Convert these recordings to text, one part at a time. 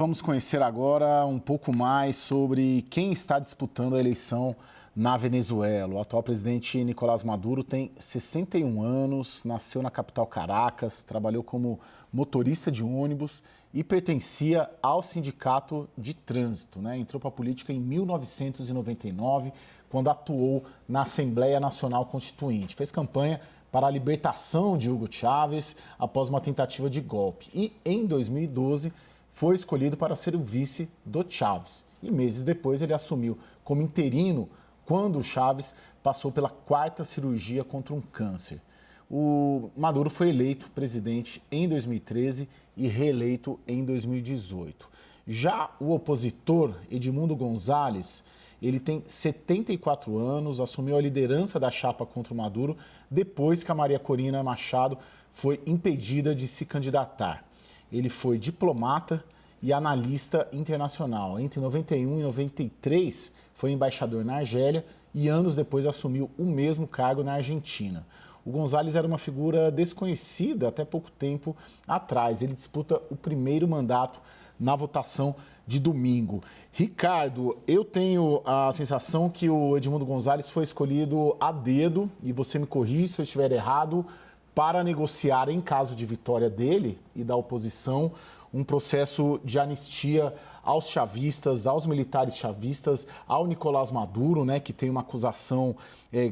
Vamos conhecer agora um pouco mais sobre quem está disputando a eleição na Venezuela. O atual presidente Nicolás Maduro tem 61 anos, nasceu na capital Caracas, trabalhou como motorista de ônibus e pertencia ao sindicato de trânsito, né? Entrou para a política em 1999, quando atuou na Assembleia Nacional Constituinte. Fez campanha para a libertação de Hugo Chávez após uma tentativa de golpe. E em 2012, foi escolhido para ser o vice do Chávez. E meses depois ele assumiu como interino quando o Chávez passou pela 4ª cirurgia contra um câncer. O Maduro foi eleito presidente em 2013 e reeleito em 2018. Já o opositor Edmundo González, ele tem 74 anos, assumiu a liderança da chapa contra o Maduro depois que a Maria Corina Machado foi impedida de se candidatar. Ele foi diplomata e analista internacional. Entre 91 e 93, foi embaixador na Argélia e anos depois assumiu o mesmo cargo na Argentina. O González era uma figura desconhecida até pouco tempo atrás. Ele disputa o primeiro mandato na votação de domingo. Ricardo, eu tenho a sensação que o Edmundo González foi escolhido a dedo, e você me corrige se eu estiver errado, para negociar, em caso de vitória dele e da oposição, um processo de anistia aos chavistas, aos militares chavistas, ao Nicolás Maduro, né, que tem uma acusação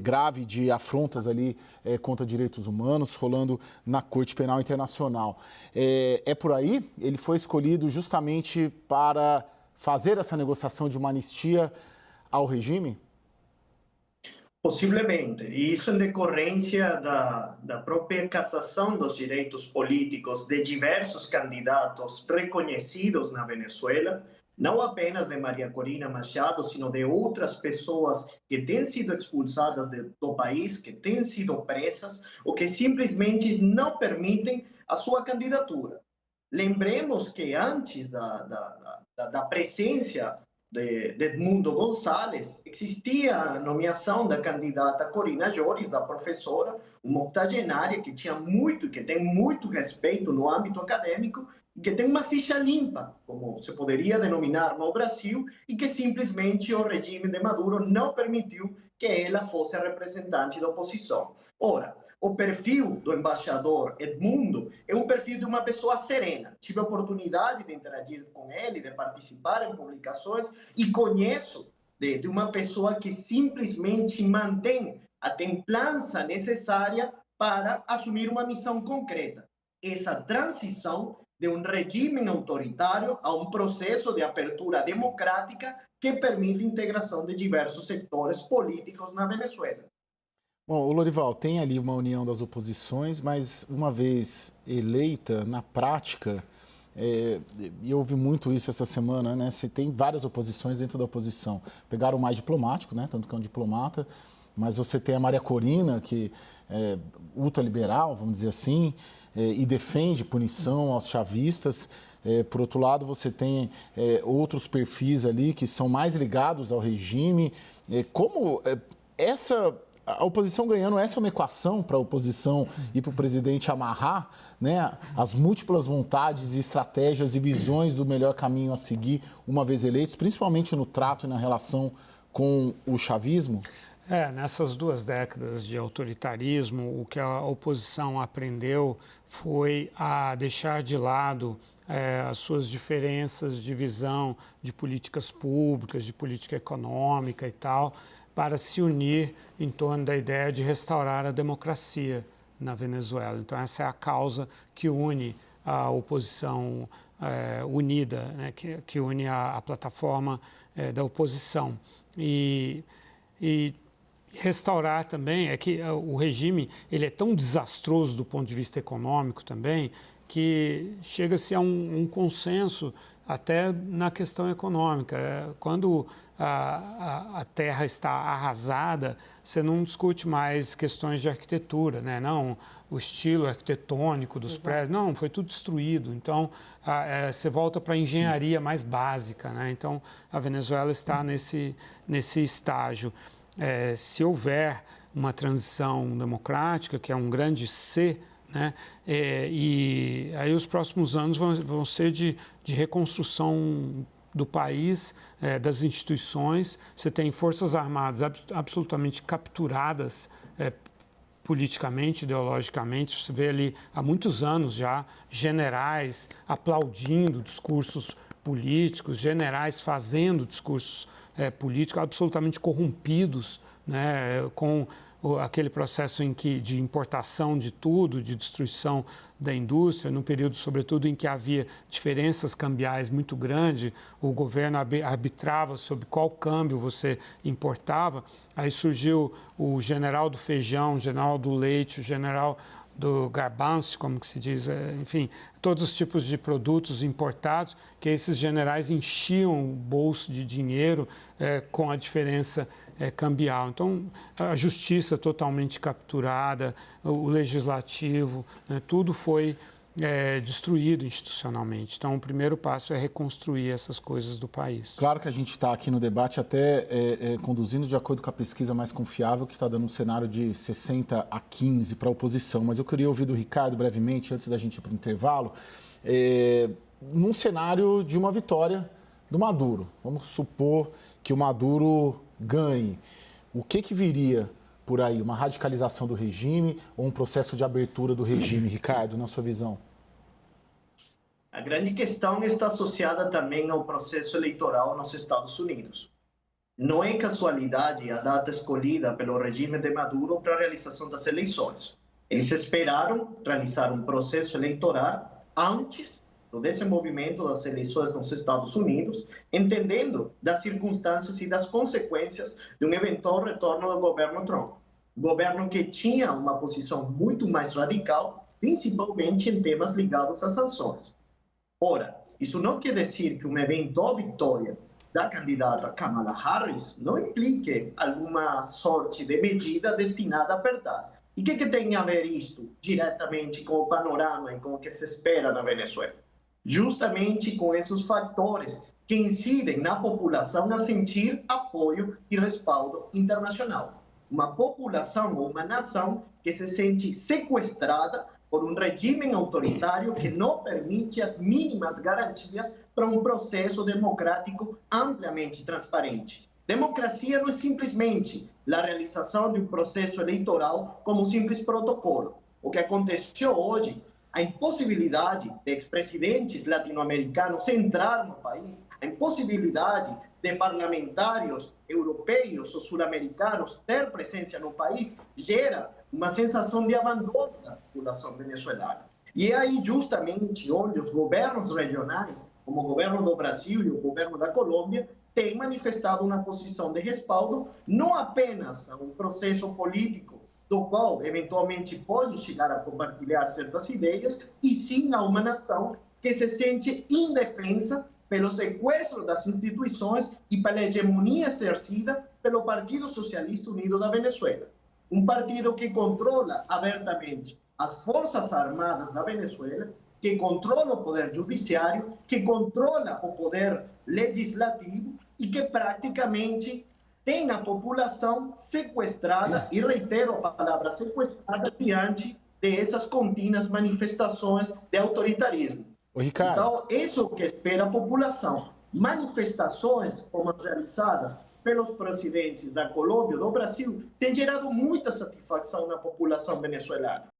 grave de afrontas ali contra direitos humanos, rolando na Corte Penal Internacional. É por aí? Ele foi escolhido justamente para fazer essa negociação de uma anistia ao regime? Possivelmente, e isso em decorrência da própria cassação dos direitos políticos de diversos candidatos reconhecidos na Venezuela, não apenas de Maria Corina Machado, sino de outras pessoas que têm sido expulsadas do país, que têm sido presas, ou que simplesmente não permitem a sua candidatura. Lembremos que antes da presença de Edmundo González, existia a nomeação da candidata Corina Joris, da professora, uma octogenária que tem muito respeito no âmbito acadêmico, que tem uma ficha limpa, como se poderia denominar no Brasil, e que simplesmente o regime de Maduro não permitiu que ela fosse a representante da oposição. Ora, o perfil do embaixador Edmundo é um perfil de uma pessoa serena. Tive a oportunidade de interagir com ele, de participar em publicações e conheço de uma pessoa que simplesmente mantém a templança necessária para assumir uma missão concreta. Essa transição de um regime autoritário a um processo de abertura democrática que permite a integração de diversos setores políticos na Venezuela. Bom, o Lorival, tem ali uma união das oposições, mas uma vez eleita, na prática, e eu ouvi muito isso essa semana, né? Você tem várias oposições dentro da oposição. Pegaram o mais diplomático, né? Tanto que é um diplomata, mas você tem a Maria Corina, que é ultraliberal, vamos dizer assim, e defende punição aos chavistas. Por outro lado, você tem outros perfis ali que são mais ligados ao regime. Como a oposição ganhando, essa é uma equação para a oposição e para o presidente amarrar, né, as múltiplas vontades, estratégias e visões do melhor caminho a seguir uma vez eleitos, principalmente no trato e na relação com o chavismo? Nessas 2 décadas de autoritarismo, o que a oposição aprendeu foi a deixar de lado as suas diferenças de visão de políticas públicas, de política econômica e tal, para se unir em torno da ideia de restaurar a democracia na Venezuela. Então, essa é a causa que une a oposição unida, né, que une a plataforma da oposição. E restaurar também, é que o regime ele é tão desastroso do ponto de vista econômico também, que chega-se a um consenso até na questão econômica. Quando a terra está arrasada, você não discute mais questões de arquitetura, né? Não, o estilo arquitetônico dos prédios, não, foi tudo destruído. Então, você volta para a engenharia mais básica, né? Então, a Venezuela está nesse estágio. Se houver uma transição democrática, que é um grande C né? E aí os próximos anos vão ser de reconstrução do país, das instituições. Você tem forças armadas absolutamente capturadas politicamente, ideologicamente. Você vê ali há muitos anos já generais aplaudindo discursos políticos, generais fazendo discursos políticos absolutamente corrompidos, né, com aquele processo de importação de tudo, de destruição da indústria, num período, sobretudo, em que havia diferenças cambiais muito grandes, o governo arbitrava sobre qual câmbio você importava. Aí surgiu o general do feijão, o general do leite, o general do garbanço, como que se diz, enfim, todos os tipos de produtos importados, que esses generais enchiam o bolso de dinheiro com a diferença cambial. Então, a justiça totalmente capturada, o legislativo, né, tudo foi destruído institucionalmente. Então, o primeiro passo é reconstruir essas coisas do país. Claro que a gente está aqui no debate até conduzindo de acordo com a pesquisa mais confiável, que está dando um cenário de 60-15 para a oposição. Mas eu queria ouvir do Ricardo brevemente, antes da gente ir para o intervalo, num cenário de uma vitória do Maduro. Vamos supor que o Maduro ganhe. O que viria por aí? Uma radicalização do regime ou um processo de abertura do regime, Ricardo, na sua visão? A grande questão está associada também ao processo eleitoral nos Estados Unidos. Não é casualidade a data escolhida pelo regime de Maduro para a realização das eleições. Eles esperaram realizar um processo eleitoral antes do desenvolvimento das eleições nos Estados Unidos, entendendo das circunstâncias e das consequências de um eventual retorno do governo Trump. Governo que tinha uma posição muito mais radical, principalmente em temas ligados às sanções. Ora, isso não quer dizer que uma eventual vitória da candidata Kamala Harris não implique alguma sorte de medida destinada a apertar. E o que tem a ver isto diretamente com o panorama e com o que se espera na Venezuela? Justamente com esses fatores que incidem na população a sentir apoio e respaldo internacional. Uma população ou uma nação que se sente sequestrada por um regime autoritário que não permite as mínimas garantias para um processo democrático amplamente transparente. Democracia não é simplesmente a realização de um processo eleitoral como um simples protocolo. O que aconteceu hoje, a impossibilidade de ex-presidentes latino-americanos entrar no país, a impossibilidade de parlamentários europeus ou sul-americanos ter presença no país, gera uma sensação de abandono da população venezuelana. E é aí justamente onde os governos regionais, como o governo do Brasil e o governo da Colômbia, têm manifestado uma posição de respaldo não apenas a um processo político do qual eventualmente pode chegar a compartilhar certas ideias, e sim a uma nação que se sente indefensa pelo sequestro das instituições e pela hegemonia exercida pelo Partido Socialista Unido da Venezuela. Um partido que controla abertamente as Forças Armadas da Venezuela, que controla o poder judiciário, que controla o poder legislativo e que praticamente tem a população sequestrada, e reitero a palavra sequestrada, diante dessas contínuas manifestações de autoritarismo. Ricardo. Então, isso é o que espera a população. Manifestações como as realizadas pelos presidentes da Colômbia e do Brasil têm gerado muita satisfação na população venezuelana.